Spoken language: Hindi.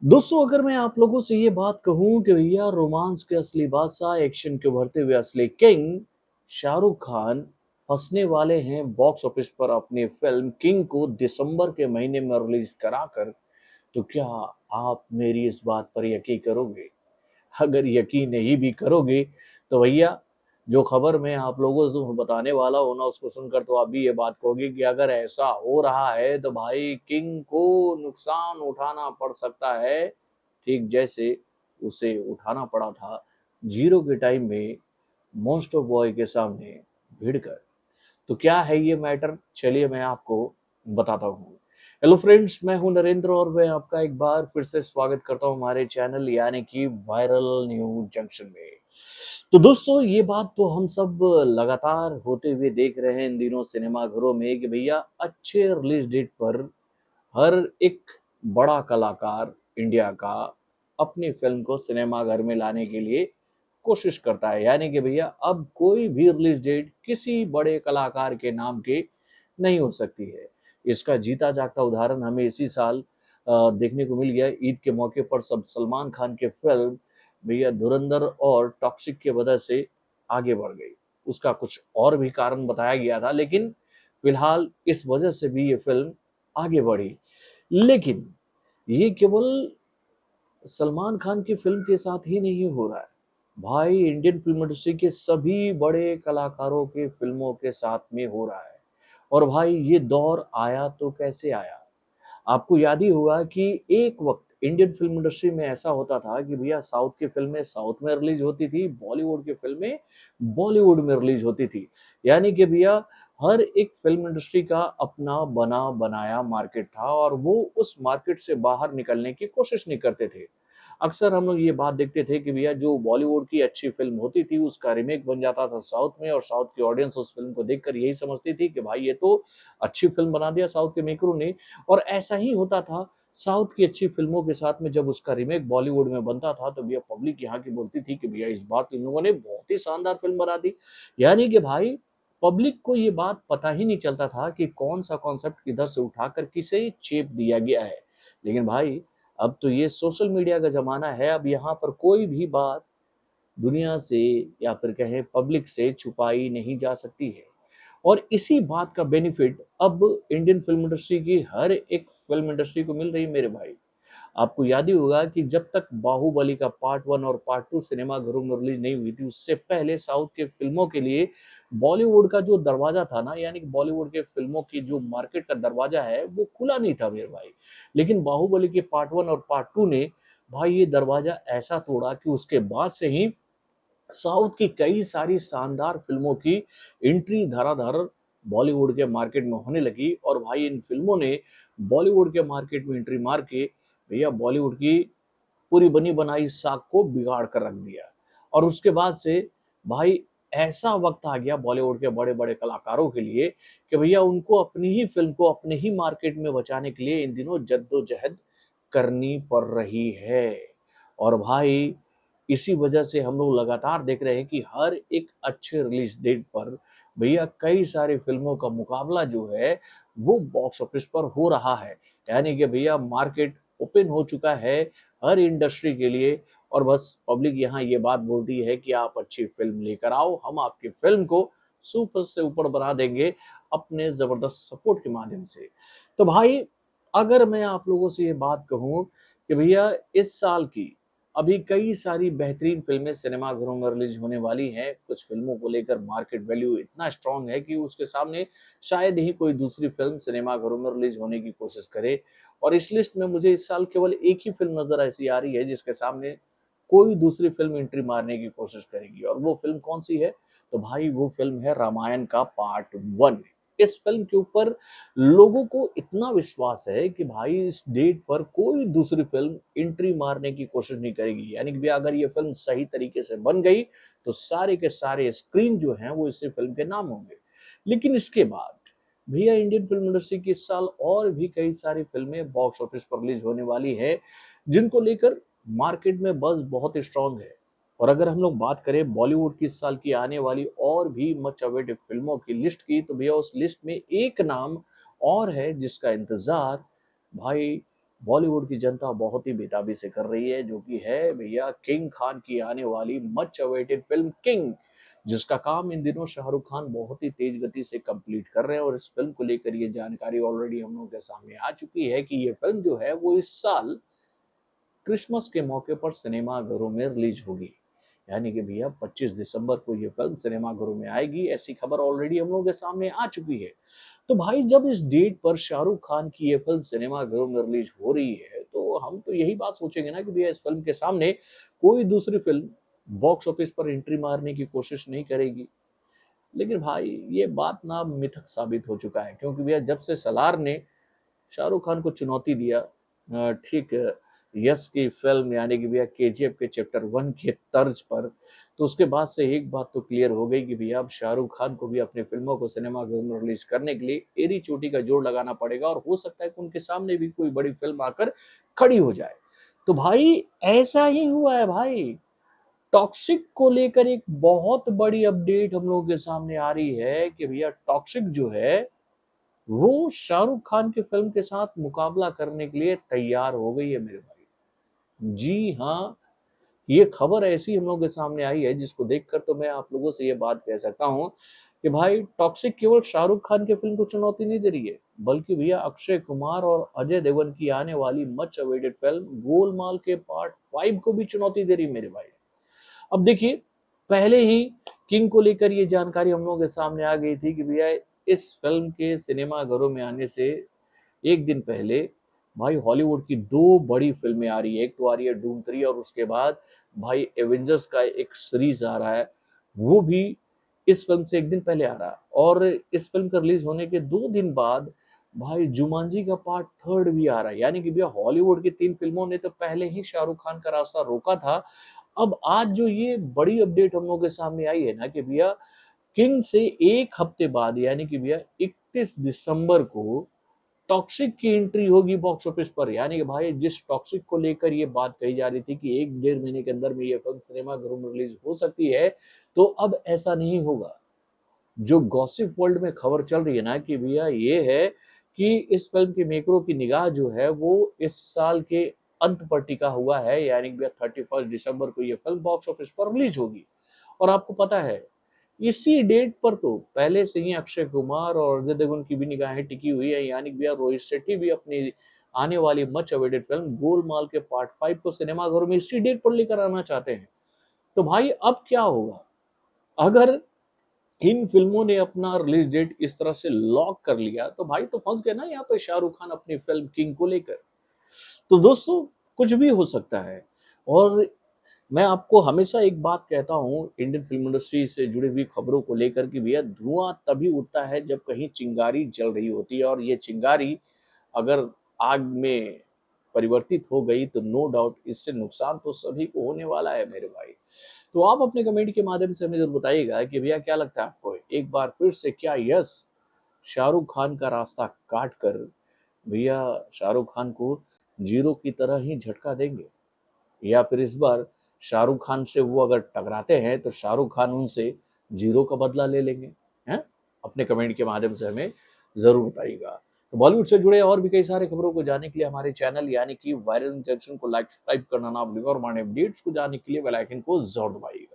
दोस्तों, अगर मैं आप लोगों से ये बात कहूँ कि भैया रोमांस के असली बादशाह, एक्शन के उभरते हुए असली किंग शाहरुख खान हँसने वाले हैं बॉक्स ऑफिस पर अपनी फ़िल्म किंग को दिसंबर के महीने में रिलीज़ कराकर, तो क्या आप मेरी इस बात पर यकीन करोगे? अगर यकीन नहीं भी करोगे, तो भैया जो खबर मैं आप लोगों को बताने वाला हूँ ना, उसको सुनकर तो आप भी ये बात कहोगे कि अगर ऐसा हो रहा है, तो भाई किंग को नुकसान उठाना पड़ सकता है, ठीक जैसे उसे उठाना पड़ा था ज़ीरो के टाइम में मोस्ट ऑफ बॉय के सामने भिड़कर। तो क्या है ये मैटर? चलिए मैं आपको बताता हूँ। हेलो फ्रेंड्स, मैं हूँ नरेंद्र और मैं आपका एक बार फिर से स्वागत करता हूँ हमारे चैनल यानी कि वायरल न्यूज जंक्शन में। तो दोस्तों, ये बात तो हम सब लगातार होते हुए देख रहे हैं इन दिनों सिनेमाघरों में कि भैया अच्छे रिलीज डेट पर हर एक बड़ा कलाकार इंडिया का अपनी फिल्म को सिनेमाघर में लाने के लिए कोशिश करता है। यानी कि भैया अब कोई भी रिलीज डेट किसी बड़े कलाकार के नाम के नहीं हो सकती है। इसका जीता जागता उदाहरण हमें इसी साल देखने को मिल गया। ईद के मौके पर सब सलमान खान की फिल्म भैया धुरंधर और टॉक्सिक की वजह से आगे बढ़ गई। उसका कुछ और भी कारण बताया गया था, लेकिन फिलहाल इस वजह से भी ये फिल्म आगे बढ़ी। लेकिन ये केवल सलमान खान की फिल्म के साथ ही नहीं हो रहा है। भाई इंडियन फिल्म इंडस्ट्री के सभी बड़े कलाकारों के फिल्मों के साथ में हो रहा है। और भाई ये दौर आया तो कैसे आया? आपको याद ही होगा कि एक वक्त इंडियन फिल्म इंडस्ट्री में ऐसा होता था कि भैया साउथ की फिल्में साउथ में रिलीज होती थी, बॉलीवुड की फिल्में बॉलीवुड में रिलीज होती थी। यानी कि भैया हर एक फिल्म इंडस्ट्री का अपना बना बनाया मार्केट था और वो उस मार्केट से बाहर निकलने की कोशिश नहीं करते थे। अक्सर हम लोग ये बात देखते थे कि भैया जो बॉलीवुड की अच्छी फिल्म होती थी उसका रीमेक बन जाता था साउथ में, और साउथ की ऑडियंस उस फिल्म को देखकर यही समझती थी कि भाई ये तो अच्छी फिल्म बना दिया साउथ के मेकरों ने। और ऐसा ही होता था साउथ की अच्छी फिल्मों के साथ में, जब उसका रीमेक बॉलीवुड में बनता था तो भैया पब्लिक यहाँ की बोलती थी कि भैया इस बात इन लोगों ने बहुत ही शानदार फिल्म बना दी। यानी कि भाई पब्लिक को ये बात पता ही नहीं चलता था कि कौन सा कॉन्सेप्ट किधर से उठाकर किसे चेप दिया गया है। लेकिन भाई अब तो ये सोशल मीडिया का ज़माना है, अब यहाँ पर कोई भी बात दुनिया से या फिर कहें पब्लिक से छुपाई नहीं जा सकती है। और इसी बात का बेनिफिट अब इंडियन फिल्म इंडस्ट्री की हर एक फिल्म इंडस्ट्री को मिल रही है मेरे भाई। आपको याद ही होगा कि जब तक बाहुबली का पार्ट 1 और पार्ट 2 सिनेमाघरों में रिलीज नहीं हुई थी, उससे पहले साउथ के फिल्मों के लिए बॉलीवुड का जो दरवाजा था ना, यानी कि बॉलीवुड के फिल्मों की जो मार्केट का दरवाजा है वो खुला नहीं था मेरे भाई। लेकिन बाहुबली के पार्ट 1 और पार्ट 2 ने भाई ये दरवाजा ऐसा तोड़ा कि उसके बाद से ही साउथ की कई सारी शानदार फिल्मों की एंट्री धड़ाधड़ बॉलीवुड के मार्केट में होने लगी। और भाई इन फिल्मों ने बॉलीवुड के मार्केट में एंट्री मार के भैया बॉलीवुड की पूरी बनी बनाई साख को बिगाड़ कर रख दिया। और उसके बाद से भाई ऐसा वक्त आ गया बॉलीवुड के बड़े बड़े कलाकारों के लिए कि भैया उनको अपनी ही फिल्म को अपने ही मार्केट में बचाने के लिए इन दिनों जद्दोजहद करनी पड़ रही है। और भाई इसी वजह से हम लोग लगातार देख रहे हैं कि हर एक अच्छे रिलीज डेट पर भैया कई सारी फिल्मों का मुकाबला जो है वो बॉक्स ऑफिस पर हो रहा है। यानी कि भैया मार्केट ओपन हो चुका है हर इंडस्ट्री के लिए। और बस पब्लिक यहाँ ये बात बोलती है कि आप अच्छी फिल्म लेकर आओ, हम आपकी फिल्म को सुपर से ऊपर बना देंगे अपने जबरदस्त सपोर्ट के माध्यम से। तो भाई अगर मैं आप लोगों से ये बात कहूँ कि भैया इस साल की अभी कई सारी बेहतरीन फिल्में सिनेमाघरों में रिलीज होने वाली हैं। कुछ फिल्मों को लेकर मार्केट वैल्यू इतना स्ट्रांग है कि उसके सामने शायद ही कोई दूसरी फिल्म सिनेमाघरों में रिलीज होने की कोशिश करे। और इस लिस्ट में मुझे इस साल केवल एक ही फिल्म नजर ऐसी आ रही है जिसके सामने कोई दूसरी फिल्म एंट्री मारने की कोशिश करेगी। और वो फिल्म कौन सी है? तो भाई वो फिल्म है रामायण का पार्ट 1। इस फिल्म के ऊपर लोगों को इतना विश्वास है कि भाई इस डेट पर कोई दूसरी फिल्म एंट्री मारने की कोशिश नहीं करेगी। यानी कि भैया अगर ये फिल्म सही तरीके से बन गई तो सारे के सारे स्क्रीन जो हैं वो इसी फिल्म के नाम होंगे। लेकिन इसके बाद भैया इंडियन फिल्म इंडस्ट्री की इस साल और भी कई सारी फिल्में बॉक्स ऑफिस पर रिलीज होने वाली है जिनको लेकर मार्केट में बज़ बहुत स्ट्रांग है। और अगर हम लोग बात करें बॉलीवुड की इस साल की आने वाली और भी मच अवेटेड फिल्मों की लिस्ट की, तो भैया उस लिस्ट में एक नाम और है जिसका इंतजार भाई बॉलीवुड की जनता बहुत ही बेताबी से कर रही है, जो कि है भैया किंग खान की आने वाली मच अवेटेड फिल्म किंग, जिसका काम इन दिनों शाहरुख खान बहुत ही तेज गति से कंप्लीट कर रहे हैं। और इस फिल्म को लेकर ये जानकारी ऑलरेडी हम लोगों के सामने आ चुकी है कि ये फिल्म जो है वो इस साल क्रिसमस के मौके पर सिनेमाघरों में रिलीज होगी। यानी कि भैया 25 दिसंबर को ये फिल्म सिनेमाघरों में आएगी, ऐसी खबर ऑलरेडी हम लोगों के सामने आ चुकी है। तो भाई जब इस डेट पर शाहरुख खान की ये फिल्म सिनेमाघरों में रिलीज हो रही है, तो हम तो यही बात सोचेंगे ना कि भैया इस फिल्म के सामने कोई दूसरी फिल्म बॉक्स ऑफिस पर एंट्री मारने की कोशिश नहीं करेगी। लेकिन भाई ये बात ना मिथक साबित हो चुका है, क्योंकि भैया जब से सलार ने शाहरुख खान को चुनौती दिया, ठीक यस की फिल्म यानी कि भैया केजीएफ के चैप्टर 1 के तर्ज पर, तो उसके बाद से एक बात तो क्लियर हो गई कि भैया अब शाहरुख खान को भी अपनी फिल्मों को सिनेमाघरों में रिलीज करने के लिए एरी चोटी का जोड़ लगाना पड़ेगा, और हो सकता है कि उनके सामने भी कोई बड़ी फिल्म आकर खड़ी हो जाए। तो भाई ऐसा ही हुआ है भाई। टॉक्सिक को लेकर एक बहुत बड़ी अपडेट हम लोगों के सामने आ रही है कि भैया टॉक्सिक जो है वो शाहरुख खान की फिल्म के साथ मुकाबला करने के लिए तैयार हो गई है मेरे भाई। जी हाँ, ये खबर ऐसी हम लोगों के सामने आई है जिसको देखकर तो मैं आप लोगों से ये बात कह सकता हूँ कि भाई टॉक्सिक केवल शाहरुख खान के फिल्म को चुनौती नहीं दे रही है, बल्कि भैया अक्षय कुमार और अजय देवगन की आने वाली मच अवेटेड फिल्म गोलमाल के पार्ट 5 को भी चुनौती दे रही है मेरे भाई। अब देखिए, पहले ही किंग को लेकर ये जानकारी हम लोगों के सामने आ गई थी कि भैया इस फिल्म के सिनेमाघरों में आने से एक दिन पहले भाई हॉलीवुड की दो बड़ी फिल्में आ रही है। एक तो आ रही है डूम 3, और उसके बाद भाई एवेंजर्स का एक सीरीज आ रहा है, वो भी इस फिल्म से एक दिन पहले आ रहा है। और इस फिल्म का रिलीज होने के 2 दिन बाद भाई जुमांजी का पार्ट 3 भी आ रहा है। यानी कि भैया हॉलीवुड की 3 फिल्मों ने तो पहले ही शाहरुख खान का रास्ता रोका था। अब आज जो ये बड़ी अपडेट हम लोगों के सामने आई है ना कि भैया किंग से एक हफ्ते बाद यानी कि भैया 31 दिसंबर को टॉक्सिक की एंट्री होगी बॉक्स ऑफिस पर। यानी कि भाई जिस टॉक्सिक को लेकर ये बात कही जा रही थी कि 1-1.5 महीने के अंदर में ये फिल्म सिनेमाघरों में रिलीज हो सकती है, तो अब ऐसा नहीं होगा। जो गॉसिप वर्ल्ड में खबर चल रही है ना कि भैया ये है कि इस फिल्म के मेकरों की निगाह जो है वो इस साल के अंत पर टिका हुआ है। यानी कि भैया 31 दिसंबर को ये फिल्म बॉक्स ऑफिस पर रिलीज होगी। और आपको पता है इसी डेट पर तो पहले से ही अक्षय कुमार और अजय देवगन की भी निगाहें टिकी हुई है। यानी कि भैया रोहित शेट्टी भी अपनी आने वाली मच अवेटेड फिल्म गोलमाल के पार्ट 5 को सिनेमाघरों में इसी डेट पर लेकर आना चाहते हैं। तो भाई अब क्या होगा अगर इन फिल्मों ने अपना रिलीज डेट इस तरह से लॉक कर लिया, तो भाई तो फंस गए ना यहाँ पे शाहरुख खान अपनी फिल्म किंग को लेकर। तो दोस्तों कुछ भी हो सकता है। और मैं आपको हमेशा एक बात कहता हूँ इंडियन फिल्म इंडस्ट्री से जुड़ी हुई खबरों को लेकर कि भैया धुआं तभी उठता है जब कहीं चिंगारी जल रही होती है, और ये चिंगारी अगर आग में परिवर्तित हो गई तो नो डाउट इससे नुकसान तो सभी को होने वाला है मेरे भाई। तो आप अपने कमेंट के माध्यम से हमें जरूर बताइएगा कि भैया क्या लगता है आपको, एक बार फिर से क्या यस शाहरुख खान का रास्ता काट कर भैया शाहरुख खान को जीरो की तरह ही झटका देंगे, या फिर इस बार शाहरुख खान से वो अगर टकराते हैं तो शाहरुख खान उनसे जीरो का बदला ले लेंगे? हैं? अपने कमेंट के माध्यम से हमें जरूर बताइएगा। तो बॉलीवुड से जुड़े और भी कई सारे खबरों को जानने के लिए हमारे चैनल यानी कि वायरल जंक्शन को लाइक सब्सक्राइब करना ना भूलिएगा, और हमारे अपडेट्स को जानने के लिए बेल आइकन को जरूर दबाइएगा।